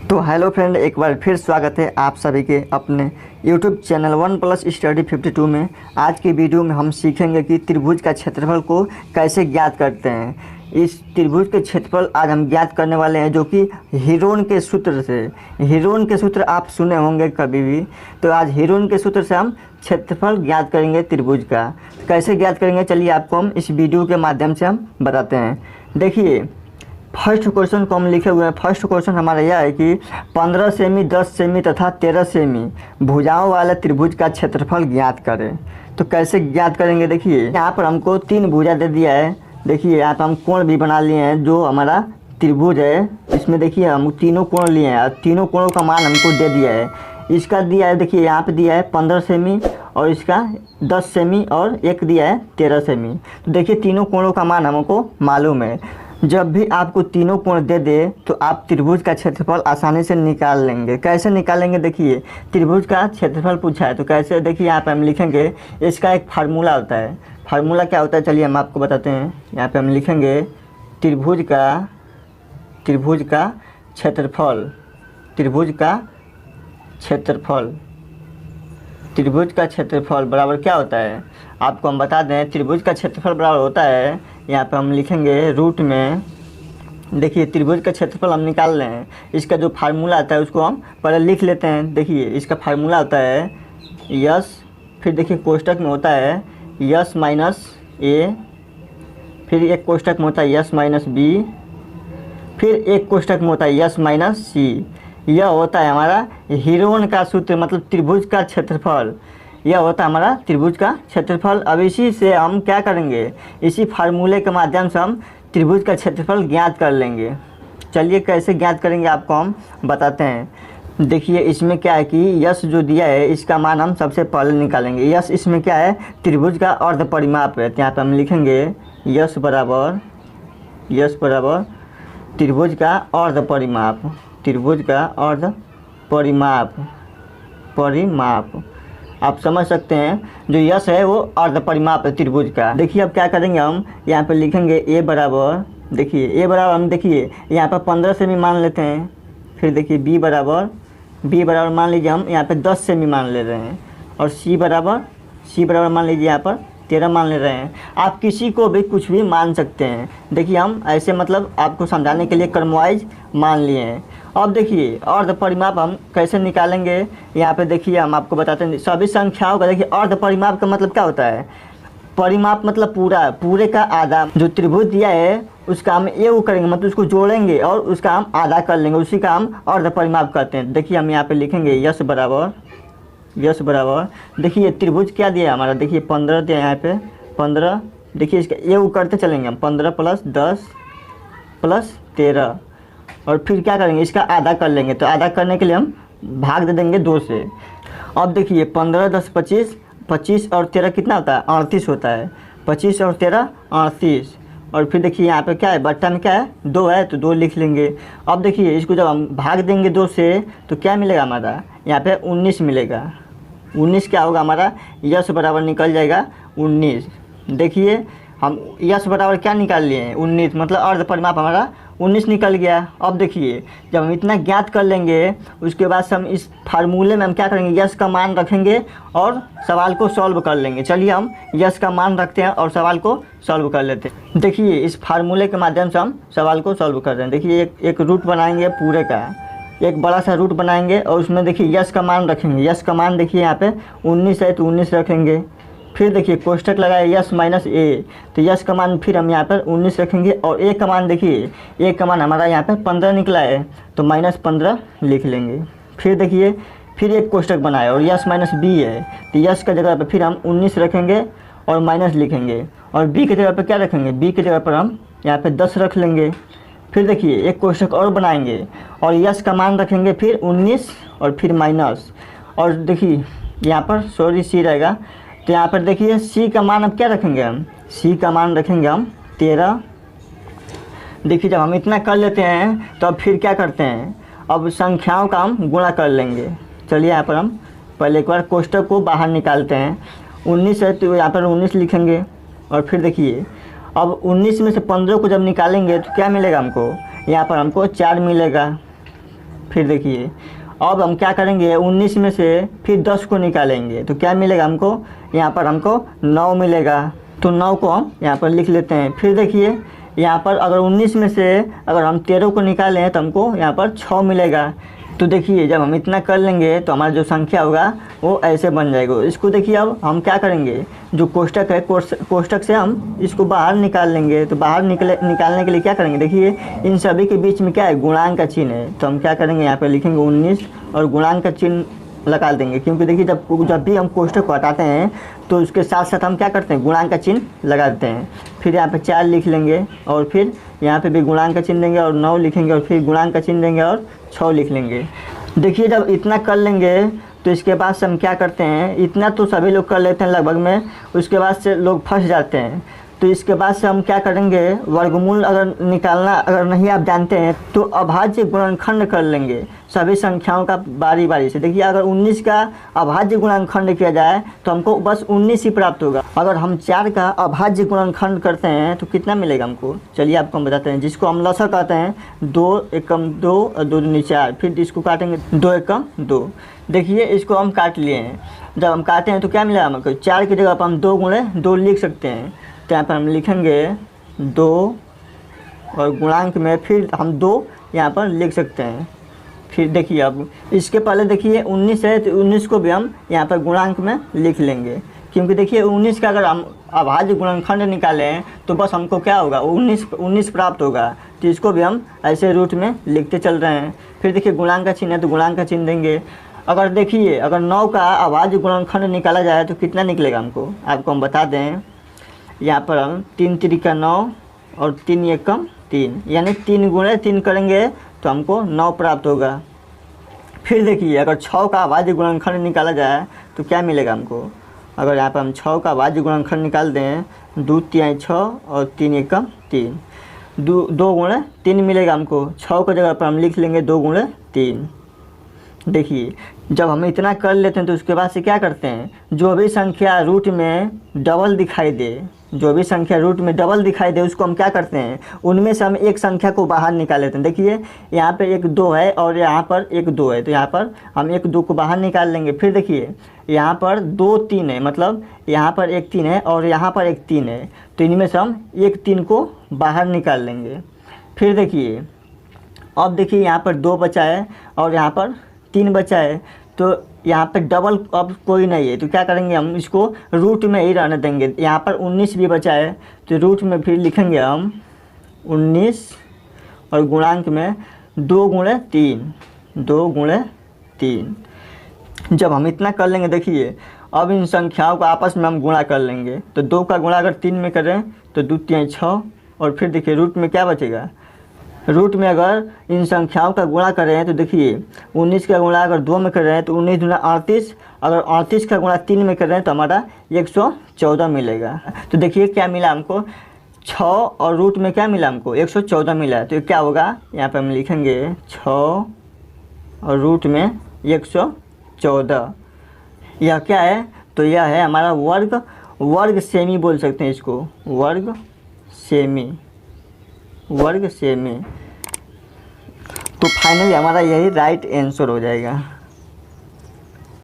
तो hello friend, एक बार फिर स्वागत है आप सभी के अपने YouTube channel one plus study 52 में। आज की वीडियो में हम सीखेंगे कि त्रिभुज का क्षेत्रफल को कैसे ज्ञात करते हैं। इस त्रिभुज के क्षेत्रफल आज हम ज्ञात करने वाले हैं, जो कि हीरोन के सूत्र से। हीरोन के सूत्र आप सुने होंगे कभी भी, तो आज हीरोन के सूत्र से हम क्षेत्रफल ज्ञात करेंगे त्रिभुज का। कैसे ज्ञात करेंगे, चलिए आपको हम इस वीडियो के माध्यम से हम बताते हैं। देखिए, फर्स्ट क्वेश्चन को हम लिखे हुए हैं। फर्स्ट क्वेश्चन हमारा यह है कि 15 सेमी, 10 सेमी तथा 13 सेमी भुजाओं वाले त्रिभुज का क्षेत्रफल ज्ञात करें। तो कैसे ज्ञात करेंगे, देखिए यहाँ पर हमको 3 भुजा दे दिया है। देखिए यहाँ पर हम कोण भी बना लिए हैं। जो हमारा त्रिभुज है इसमें देखिए हम तीनों कोण लिए हैं और तीनों कोणों का मान हमको दे दिया है। इसका दिया है, देखिए यहाँ पे दिया है 15 सेमी और इसका 10 सेमी और एक दिया है 13 सेमी। तो देखिए तीनों कोणों का मान हमको मालूम है। जब भी आपको तीनों कोण दे दे तो आप त्रिभुज का क्षेत्रफल आसानी से निकाल लेंगे। कैसे निकालेंगे, देखिए त्रिभुज का क्षेत्रफल पूछा है तो कैसे, देखिए यहाँ पे हम लिखेंगे। इसका एक फार्मूला होता है। फार्मूला क्या होता है, चलिए हम आपको बताते हैं। यहाँ पे हम लिखेंगे त्रिभुज का क्षेत्रफल। त्रिभुज का क्षेत्रफल बराबर क्या होता है, आपको हम बता दें। त्रिभुज का क्षेत्रफल बराबर होता है, यहाँ पे हम लिखेंगे रूट में। देखिए त्रिभुज का क्षेत्रफल हम निकाल रहे हैं। इसका जो फार्मूला आता है उसको हम पहले लिख लेते हैं। देखिए इसका फार्मूला होता है यस, फिर देखिए कोष्टक में होता है यस माइनस ए, फिर एक कोष्टक में होता है यस माइनस बी, फिर एक कोष्टक में होता है यस माइनस सी। यह होता है हमारा हीरोन का सूत्र, मतलब त्रिभुज का क्षेत्रफल। यह होता है हमारा त्रिभुज का क्षेत्रफल। अब इसी से हम क्या करेंगे, इसी फार्मूले के माध्यम से हम त्रिभुज का क्षेत्रफल ज्ञात कर लेंगे। चलिए कैसे ज्ञात करेंगे आपको हम बताते हैं। देखिए इसमें क्या है कि यस जो दिया है इसका मान हम सबसे पहले निकालेंगे। यस इसमें क्या है, त्रिभुज का अर्ध परिमाप है। तो यहाँ पर हम लिखेंगे यस बराबर त्रिभुज का अर्ध परिमाप। आप समझ सकते हैं, जो यश है वो अर्ध परिमाप है त्रिभुज का। देखिए अब क्या करेंगे, हम यहाँ पे लिखेंगे ए बराबर, देखिए ए बराबर हम देखिए यहाँ पर 15 सेमी मान लेते हैं। फिर देखिए बी बराबर मान लीजिए हम यहाँ पे 10 सेमी मान ले रहे हैं। और सी बराबर मान लीजिए यहाँ पर 13 मान ले रहे हैं। आप किसी को भी कुछ भी मान सकते हैं। देखिए हम ऐसे मतलब आपको समझाने के लिए क्रमवाइज मान लिए हैं। अब देखिए अर्ध परिमाप हम कैसे निकालेंगे, यहाँ पे देखिए हम आपको बताते हैं सभी संख्याओं का। देखिए अर्ध परिमाप का मतलब क्या होता है, परिमाप मतलब पूरे का आधा। जो त्रिभुज दिया है उसका हम ये करेंगे, मतलब उसको जोड़ेंगे और उसका हम आधा कर लेंगे, उसी का हम अर्ध परिमाप करते हैं। देखिए हम यहाँ पे लिखेंगे यस बराबर देखिए त्रिभुज क्या दिया हमारा, देखिए 15 दिया यहाँ पे 15। देखिए इसका ये करते चलेंगे हम, 15 + 10 + 13 और फिर क्या करेंगे, इसका आधा कर लेंगे। तो आधा करने के लिए हम भाग दे देंगे 2 से। अब देखिए 15 + 10 = 25, 25 और 13 कितना होता है, 38 होता है। 25 और 13 38। और फिर देखिए यहाँ पे क्या है, बट्टा में क्या है 2 है तो 2 लिख लेंगे। अब देखिए इसको जब हम भाग देंगे 2 से तो क्या मिलेगा हमारा, यहाँ पे 19 मिलेगा। 19 क्या होगा हमारा, यस बराबर निकल जाएगा 19। देखिए हम यस बराबर क्या निकाल लिए हैं 19, मतलब अर्ध परिमाप हमारा 19 निकल गया। अब देखिए जब हम इतना ज्ञात कर लेंगे उसके बाद से हम इस फार्मूले में हम क्या करेंगे, यस का मान रखेंगे और सवाल को सॉल्व कर लेंगे। चलिए हम यस का मान रखते हैं और सवाल को सॉल्व कर लेते हैं। देखिए इस फार्मूले के माध्यम से हम सवाल को सॉल्व कर रहे हैं। देखिए एक रूट बनाएंगे पूरे का, एक बड़ा सा रूट बनाएंगे और उसमें देखिए यस का मान रखेंगे। यस का मान देखिए यहाँ पे 19 है तो 19 रखेंगे। फिर देखिए कोष्टक लगाए यस माइनस ए, तो यस का मान फिर हम यहाँ पर 19 रखेंगे। और ए का मान देखिए, ए का मान हमारा यहाँ पे 15 निकला है तो -15 लिख लेंगे। फिर देखिए फिर एक कोष्टक बनाए और यस माइनस बी है तो यस का जगह पर फिर हम 19 रखेंगे और माइनस लिखेंगे। और बी की जगह पर क्या रखेंगे, बी की जगह पर हम यहाँ पर 10 रख लेंगे। फिर देखिए एक कोष्टक और बनाएंगे और यस का मान रखेंगे फिर 19 और फिर माइनस। और देखिए यहाँ पर सी रहेगा तो यहाँ पर देखिए सी का मान अब क्या रखेंगे, हम सी का मान रखेंगे हम 13। देखिए जब हम इतना कर लेते हैं तो अब फिर क्या करते हैं, अब संख्याओं का हम गुणा कर लेंगे। चलिए यहाँ पर हम पहले एक बार कोष्टक को बाहर निकालते हैं। 19 है तो यहाँ पर 19 लिखेंगे। और फिर देखिए अब 19 में से 15 को जब निकालेंगे तो क्या मिलेगा हमको, यहाँ पर हमको 4 मिलेगा। फिर देखिए अब हम क्या करेंगे, 19 में से फिर 10 को निकालेंगे तो क्या मिलेगा हमको, यहाँ पर हमको 9 मिलेगा। तो 9 को हम यहाँ पर लिख लेते हैं। फिर देखिए यहाँ पर अगर 19 में से अगर हम 13 को निकालें तो हमको यहाँ पर 6 मिलेगा। तो देखिए जब हम इतना कर लेंगे तो हमारा जो संख्या होगा वो ऐसे बन जाएगा। इसको देखिए अब हम क्या करेंगे, जो कोष्टक है कोष्टक से हम इसको बाहर निकाल लेंगे। तो बाहर निकालने के लिए क्या करेंगे, देखिए इन सभी के बीच में क्या है, गुणांक का चिन्ह है। तो हम क्या करेंगे, यहाँ पे लिखेंगे 19 और गुणांक का चिन्ह लगा देंगे, क्योंकि देखिए जब भी हम कोष्टक को हटाते हैं तो उसके साथ साथ हम क्या करते हैं, गुणांक का चिन्ह लगा देते हैं। फिर यहाँ पे 4 लिख लेंगे और फिर यहाँ पे भी गुणांक का चिन्ह देंगे और 9 लिखेंगे और फिर गुणांक का चिन्ह देंगे और 6 लिख लेंगे। देखिए जब इतना कर लेंगे तो इसके बाद से हम क्या करते हैं, इतना तो सभी लोग कर लेते हैं लगभग में, उसके बाद से लोग फंस जाते हैं। तो इसके बाद से हम क्या करेंगे, वर्गमूल अगर निकालना अगर नहीं आप जानते हैं तो अभाज्य गुणनखंड कर लेंगे सभी संख्याओं का बारी बारी से। देखिए अगर 19 का अभाज्य गुणनखंड किया जाए तो हमको बस 19 ही प्राप्त होगा। अगर हम 4 का अभाज्य गुणनखंड करते हैं तो कितना मिलेगा हमको, चलिए आपको हम बताते हैं। जिसको हम लसा कहते हैं, 2 एकम 2 और 2 दूनी 4, फिर इसको काटेंगे 2 एकम 2। देखिए इसको हम काट लिए हैं। जब हम काटे हैं तो क्या मिला हमको, 4 की जगह पर हम 2 गुणे 2 लिख सकते हैं। तो यहाँ पर हम लिखेंगे 2 और गुणांक में फिर हम 2 यहाँ पर लिख सकते हैं। फिर देखिए अब इसके पहले देखिए 19 है तो 19 को भी हम यहाँ पर गुणांक में लिख लेंगे, क्योंकि देखिए 19 का अगर हम अभाज्य गुणनखंड निकालें तो बस हमको क्या होगा, 19 प्राप्त होगा। तो इसको भी हम ऐसे रूट में लिखते चल रहे हैं। फिर देखिए गुणांक का चिन्ह है तो गुणांक का चिन्ह देंगे। अगर देखिए अगर 9 का अभाज्य गुणनखंड निकाला जाए तो कितना निकलेगा हमको, आपको हम बता दें। यहाँ पर हम 3 त्रिका 9 और 3 एकम 3, यानी 3 गुणे 3 करेंगे तो हमको 9 प्राप्त होगा। फिर देखिए अगर 6 का अभाज्य गुणनखंड निकाला जाए तो क्या मिलेगा हमको, अगर यहाँ पर हम 6 का अभाज्य गुणनखंड निकाल दें, 2 तिहाई 6 और 3 एकम 3, 2 गुणे 3 मिलेगा हमको। 6 की जगह पर हम लिख लेंगे 2 गुणे 3। देखिए जब हम इतना कर लेते हैं तो उसके बाद से क्या करते हैं, जो भी संख्या रूट में डबल दिखाई दे, जो भी संख्या रूट में डबल दिखाई दे उसको हम क्या करते हैं, उनमें से हम एक संख्या को बाहर निकाल लेते हैं। देखिए यहाँ पे एक 2 है और यहाँ पर एक 2 है, तो यहाँ पर हम एक 2 को बाहर निकाल लेंगे। फिर देखिए यहाँ पर 2 3 है, मतलब यहाँ पर एक 3 है और यहाँ पर एक 3 है, तो इनमें से हम एक 3 को बाहर निकाल लेंगे। फिर देखिए अब देखिए यहाँ पर 2 बचा है और यहाँ पर 3 बचा है, तो यहाँ पे डबल अब कोई नहीं है, तो क्या करेंगे हम इसको रूट में ही रहने देंगे। यहाँ पर 19 भी बचा है तो रूट में फिर लिखेंगे हम 19 और गुणांक में 2 गुणे 3, 2 गुणे 3। जब हम इतना कर लेंगे, देखिए अब इन संख्याओं को आपस में हम गुणा कर लेंगे। तो 2 का गुणा अगर 3 में करें तो 2 तिहाई 6 और फिर देखिए रूट में क्या बचेगा, रूट में अगर इन संख्याओं का गुणा कर रहे हैं तो देखिए 19 का गुणा अगर 2 में कर रहे हैं तो 19 दूना 38, अगर 38 का गुणा 3 में कर रहे हैं तो हमारा 114 मिलेगा। तो देखिए क्या मिला हमको, 6 और रूट में क्या मिला हमको, 114 मिला है। तो क्या होगा, यहाँ पर हम लिखेंगे 6 और रूट में 114। यह क्या है, तो यह है हमारा वर्ग सेमी बोल सकते हैं इसको, वर्ग सेमी। तो फाइनली हमारा यही राइट आंसर हो जाएगा।